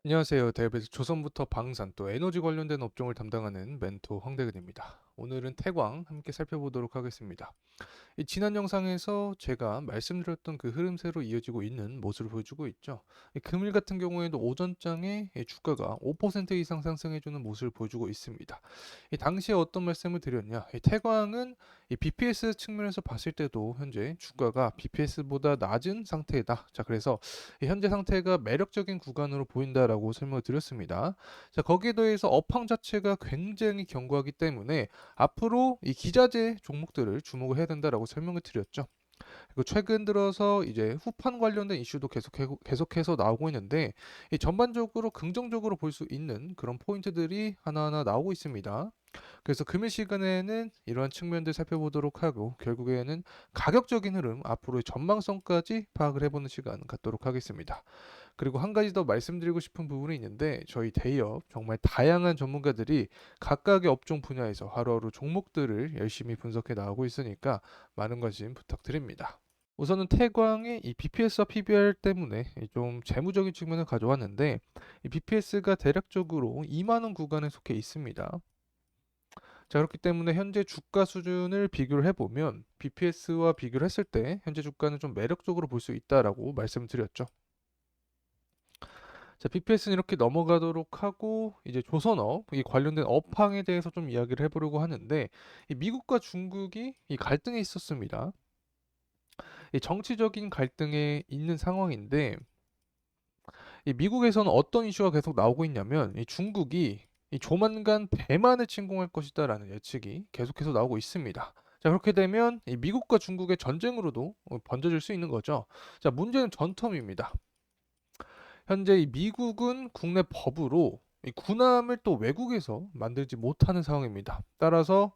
안녕하세요. 대업에서 조선부터 방산 또 에너지 관련된 업종을 담당하는 멘토 황대근입니다. 오늘은 태광 함께 살펴보도록 하겠습니다. 이 지난 영상에서 제가 말씀드렸던 그 흐름세로 이어지고 있는 모습을 보여주고 있죠. 이 금일 같은 경우에도 오전장에 이 주가가 5% 이상 상승해주는 모습을 보여주고 있습니다. 이 당시에 어떤 말씀을 드렸냐? 이 태광은 이 BPS 측면에서 봤을 때도 현재 주가가 BPS보다 낮은 상태다. 자, 그래서 이 현재 상태가 매력적인 구간으로 보인다라고 설명을 드렸습니다. 자, 거기에 더해서 업황 자체가 굉장히 견고하기 때문에 앞으로 이 기자재 종목들을 주목을 해야 된다라고 설명을 드렸죠. 그리고 최근 들어서 이제 후판 관련된 이슈도 계속해서 나오고 있는데 이 전반적으로 긍정적으로 볼 수 있는 그런 포인트들이 하나하나 나오고 있습니다. 그래서 금일 시간에는 이러한 측면들 살펴보도록 하고 결국에는 가격적인 흐름 앞으로의 전망성까지 파악을 해보는 시간 갖도록 하겠습니다. 그리고 한 가지 더 말씀드리고 싶은 부분이 있는데 저희 대기업 정말 다양한 전문가들이 각각의 업종 분야에서 하루하루 종목들을 열심히 분석해 나가고 있으니까 많은 관심 부탁드립니다. 우선은 태광의 이 BPS와 PBR 때문에 좀 재무적인 측면을 가져왔는데 이 BPS가 대략적으로 2만 원 구간에 속해 있습니다. 자, 그렇기 때문에 현재 주가 수준을 비교를 해보면 BPS와 비교를 했을 때 현재 주가는 좀 매력적으로 볼 수 있다라고 말씀드렸죠. 자, BPS는 이렇게 넘어가도록 하고 이제 조선업 이 관련된 업황에 대해서 좀 이야기를 해보려고 하는데 이 미국과 중국이 이 갈등에 있었습니다. 이 정치적인 갈등에 있는 상황인데 이 미국에서는 어떤 이슈가 계속 나오고 있냐면 이 중국이 이 조만간 대만을 침공할 것이다라는 예측이 계속해서 나오고 있습니다. 자, 그렇게 되면 이 미국과 중국의 전쟁으로도 번져질 수 있는 거죠. 자, 문제는 전텀입니다. 현재 이 미국은 국내 법으로 이 군함을 또 외국에서 만들지 못하는 상황입니다. 따라서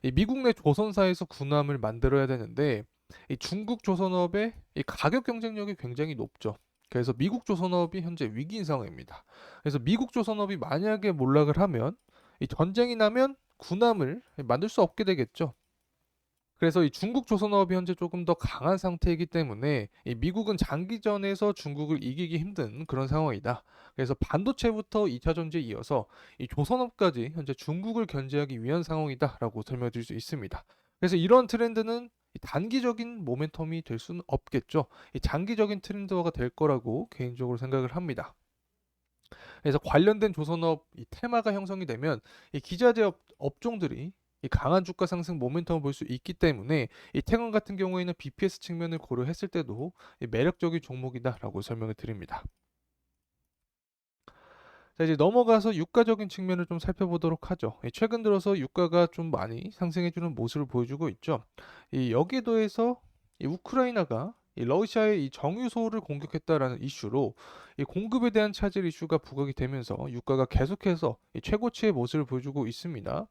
이 미국 내 조선사에서 군함을 만들어야 되는데 이 중국 조선업의 이 가격 경쟁력이 굉장히 높죠. 그래서 미국 조선업이 현재 위기인 상황입니다. 그래서 미국 조선업이 만약에 몰락을 하면 이 전쟁이 나면 군함을 만들 수 없게 되겠죠. 그래서 이 중국 조선업이 현재 조금 더 강한 상태이기 때문에 이 미국은 장기전에서 중국을 이기기 힘든 그런 상황이다. 그래서 반도체부터 2차 전지에 이어서 이 조선업까지 현재 중국을 견제하기 위한 상황이다라고 설명드릴 수 있습니다. 그래서 이런 트렌드는 이 단기적인 모멘텀이 될 수는 없겠죠. 이 장기적인 트렌드화가 될 거라고 개인적으로 생각을 합니다. 그래서 관련된 조선업 이 테마가 형성이 되면 이 기자재 업종들이 이 강한 주가 상승 모멘텀을 볼 수 있기 때문에 이 태광 같은 경우에는 BPS 측면을 고려했을 때도 이 매력적인 종목이다라고 설명을 드립니다. 자, 이제 넘어가서 유가적인 측면을 좀 살펴보도록 하죠. 최근 들어서 유가가 좀 많이 상승해주는 모습을 보여주고 있죠. 이 여기에 더해서 이 우크라이나가 이 러시아의 이 정유소를 공격했다라는 이슈로 이 공급에 대한 차질 이슈가 부각이 되면서 유가가 계속해서 이 최고치의 모습을 보여주고 있습니다.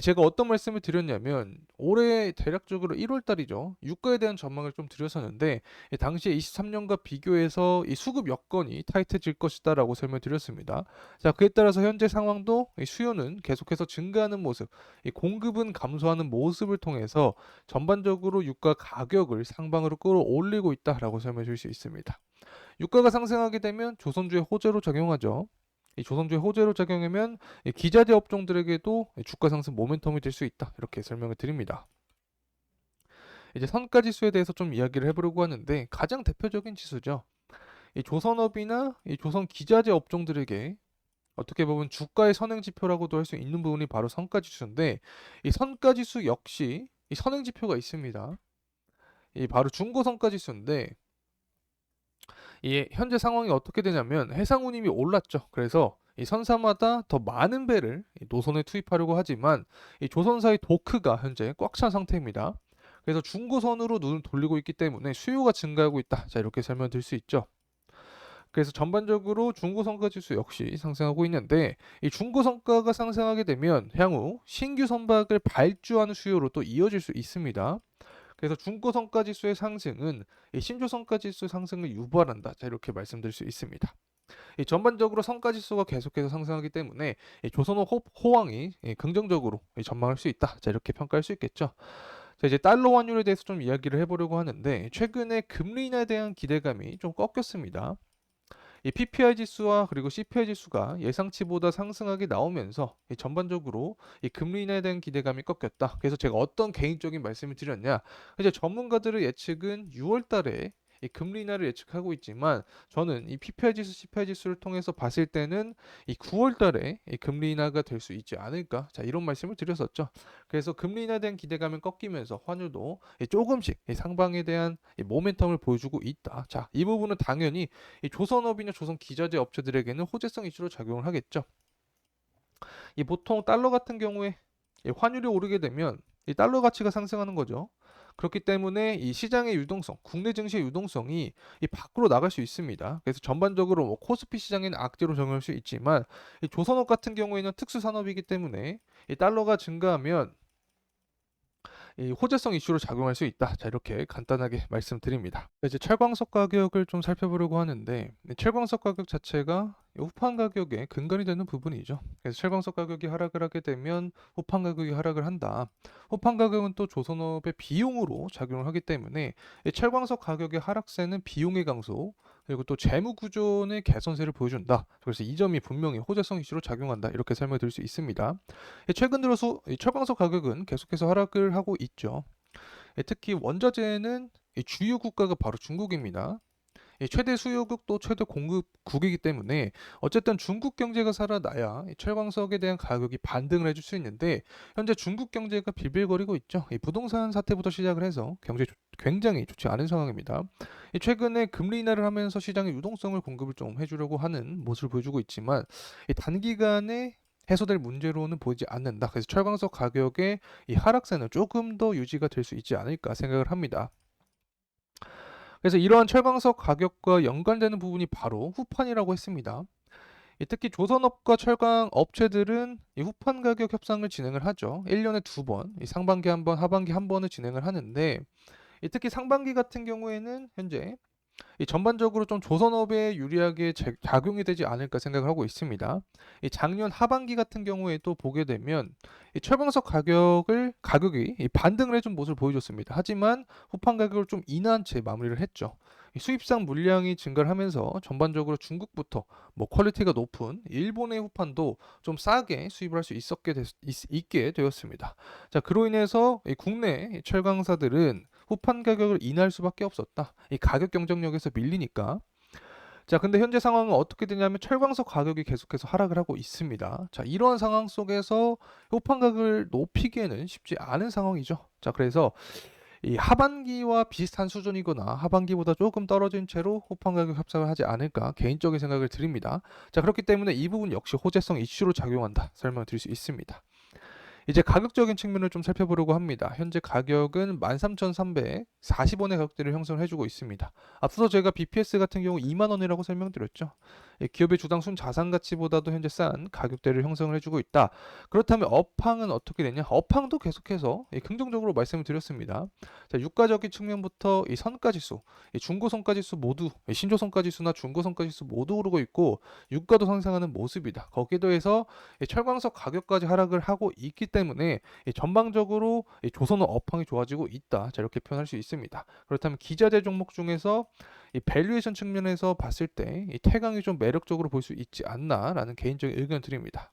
제가 어떤 말씀을 드렸냐면 올해 대략적으로 1월 달이죠. 유가에 대한 전망을 좀 드렸었는데 당시에 23년과 비교해서 이 수급 여건이 타이트해질 것이다라고 설명드렸습니다. 자, 그에 따라서 현재 상황도 이 수요는 계속해서 증가하는 모습, 이 공급은 감소하는 모습을 통해서 전반적으로 유가 가격을 상방으로 끌어올리고 있다라고 설명해 줄 수 있습니다. 유가가 상승하게 되면 조선주의 호재로 작용하죠. 이 조선주의 호재로 작용하면 이 기자재 업종들에게도 주가 상승 모멘텀이 될 수 있다. 이렇게 설명을 드립니다. 이제 선가 지수에 대해서 좀 이야기를 해보려고 하는데 가장 대표적인 지수죠. 이 조선업이나 이 조선 기자재 업종들에게 어떻게 보면 주가의 선행 지표라고도 할 수 있는 부분이 바로 선가 지수인데 이 선가 지수 역시 이 선행 지표가 있습니다. 이 바로 중고 선가 지수인데 이 현재 상황이 어떻게 되냐면 해상운임이 올랐죠. 그래서 이 선사마다 더 많은 배를 노선에 투입하려고 하지만 이 조선사의 도크가 현재 꽉 찬 상태입니다. 그래서 중고선으로 눈을 돌리고 있기 때문에 수요가 증가하고 있다. 자, 이렇게 설명드릴 수 있죠. 그래서 전반적으로 중고성과 지수 역시 상승하고 있는데 이 중고성과가 상승하게 되면 향후 신규 선박을 발주하는 수요로 또 이어질 수 있습니다. 그래서 중고성과 지수의 상승은 이 신조성과 지수 상승을 유발한다. 자, 이렇게 말씀드릴 수 있습니다. 이 전반적으로 성과 지수가 계속해서 상승하기 때문에 이 조선업 호황이 긍정적으로 전망할 수 있다. 자, 이렇게 평가할 수 있겠죠. 자, 이제 달러 환율에 대해서 좀 이야기를 해보려고 하는데 최근에 금리 인하에 대한 기대감이 좀 꺾였습니다. 이 PPI 지수와 그리고 CPI 지수가 예상치보다 상승하게 나오면서 이 전반적으로 이 금리 인하에 대한 기대감이 꺾였다. 그래서 제가 어떤 개인적인 말씀을 드렸냐? 이제 전문가들의 예측은 6월 달에 이 금리 인하를 예측하고 있지만 저는 이 PPI 지수, CPI 지수를 통해서 봤을 때는 이 9월 달에 이 금리 인하가 될 수 있지 않을까? 자, 이런 말씀을 드렸었죠. 그래서 금리 인하에 대한 기대감은 꺾이면서 환율도 이 조금씩 이 상방에 대한 이 모멘텀을 보여주고 있다. 자, 이 부분은 당연히 이 조선업이나 조선 기자재 업체들에게는 호재성 이슈로 작용을 하겠죠. 이 보통 달러 같은 경우에 이 환율이 오르게 되면 이 달러 가치가 상승하는 거죠. 그렇기 때문에 이 시장의 유동성, 국내 증시의 유동성이 이 밖으로 나갈 수 있습니다. 그래서 전반적으로 뭐 코스피 시장에는 악재로 적용할 수 있지만 이 조선업 같은 경우에는 특수 산업이기 때문에 이 달러가 증가하면 이 호재성 이슈로 작용할 수 있다. 자, 이렇게 간단하게 말씀드립니다. 이제 철광석 가격을 좀 살펴보려고 하는데 이 철광석 가격 자체가 이 후판 가격의 근간이 되는 부분이죠. 그래서 철광석 가격이 하락을 하게 되면 후판 가격이 하락을 한다. 후판 가격은 또 조선업의 비용으로 작용을 하기 때문에 이 철광석 가격의 하락세는 비용의 강소 그리고 또 재무 구조의 개선세를 보여준다. 그래서 이 점이 분명히 호재성 이슈로 작용한다. 이렇게 설명을 드릴 수 있습니다. 최근 들어서 이 철광석 가격은 계속해서 하락을 하고 있죠. 특히 원자재는 이 주요 국가가 바로 중국입니다. 최대 수요국 또 최대 공급국이기 때문에 어쨌든 중국 경제가 살아나야 이 철광석에 대한 가격이 반등을 해줄 수 있는데 현재 중국 경제가 빌빌거리고 있죠. 이 부동산 사태부터 시작을 해서 굉장히 좋지 않은 상황입니다. 최근에 금리 인하를 하면서 시장의 유동성을 공급을 좀 해주려고 하는 모습을 보여주고 있지만 이 단기간에 해소될 문제로는 보이지 않는다. 그래서 철광석 가격의 이 하락세는 조금 더 유지가 될 수 있지 않을까 생각을 합니다. 그래서 이러한 철광석 가격과 연관되는 부분이 바로 후판이라고 했습니다. 특히 조선업과 철강 업체들은 이 후판 가격 협상을 진행을 하죠. 1년에 2번, 상반기 한 번, 하반기 한 번을 진행을 하는데 특히 상반기 같은 경우에는 현재 이 전반적으로 좀 조선업에 유리하게 작용이 되지 않을까 생각을 하고 있습니다. 이 작년 하반기 같은 경우에 또 보게 되면 이 철광석 가격이 이 반등을 해준 모습을 보여줬습니다. 하지만 후판 가격을 좀 인하한 채 마무리를 했죠. 이 수입상 물량이 증가를 하면서 전반적으로 중국부터 뭐 퀄리티가 높은 일본의 후판도 좀 싸게 수입을 할 수 있게 되었습니다. 자, 그로 인해서 이 국내 철강사들은 후판 가격을 인하할 수밖에 없었다. 이 가격 경쟁력에서 밀리니까. 자, 근데 현재 상황은 어떻게 되냐면 철광석 가격이 계속해서 하락을 하고 있습니다. 자, 이러한 상황 속에서 후판 가격을 높이기에는 쉽지 않은 상황이죠. 자, 그래서 이 하반기와 비슷한 수준이거나 하반기보다 조금 떨어진 채로 후판 가격 협상을 하지 않을까 개인적인 생각을 드립니다. 자, 그렇기 때문에 이 부분 역시 호재성 이슈로 작용한다. 설명을 드릴 수 있습니다. 이제 가격적인 측면을 좀 살펴보려고 합니다. 현재 가격은 13,340원의 가격대를 형성을 해주고 있습니다. 앞서 제가 BPS 같은 경우 2만 원이라고 설명드렸죠. 기업의 주당 순자산 가치보다도 현재 싼 가격대를 형성을 해주고 있다. 그렇다면 업황은 어떻게 되냐? 업황도 계속해서 긍정적으로 말씀을 드렸습니다. 자, 유가적인 측면부터 이 선가지수, 이 중고선가지수 모두, 신조선가지수나 중고선가지수 모두 오르고 있고 유가도 상승하는 모습이다. 거기에 더해서 철광석 가격까지 하락을 하고 있기 때문에 전방적으로 조선업 업황이 좋아지고 있다. 자, 이렇게 표현할 수 있습니다. 그렇다면 기자재 종목 중에서 이 밸류에이션 측면에서 봤을 때 이 태강이 좀 매력적으로 볼 수 있지 않나라는 개인적인 의견 드립니다.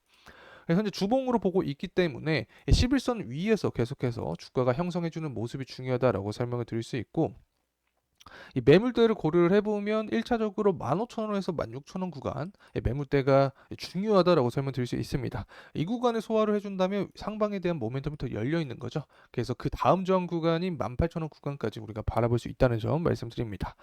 현재 주봉으로 보고 있기 때문에 11선 위에서 계속해서 주가가 형성해주는 모습이 중요하다라고 설명을 드릴 수 있고 이 매물대를 고려를 해보면 1차적으로 15,000원에서 16,000원 구간 매물대가 중요하다라고 설명드릴 수 있습니다. 이 구간을 소화를 해준다면 상방에 대한 모멘텀이 더 열려있는 거죠. 그래서 그 다음 저항 구간인 18,000원 구간까지 우리가 바라볼 수 있다는 점 말씀드립니다.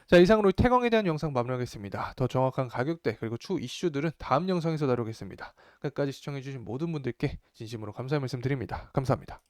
자, 이상으로 태광에 대한 영상 마무리하겠습니다. 더 정확한 가격대 그리고 추후 이슈들은 다음 영상에서 다루겠습니다. 끝까지 시청해주신 모든 분들께 진심으로 감사의 말씀 드립니다. 감사합니다.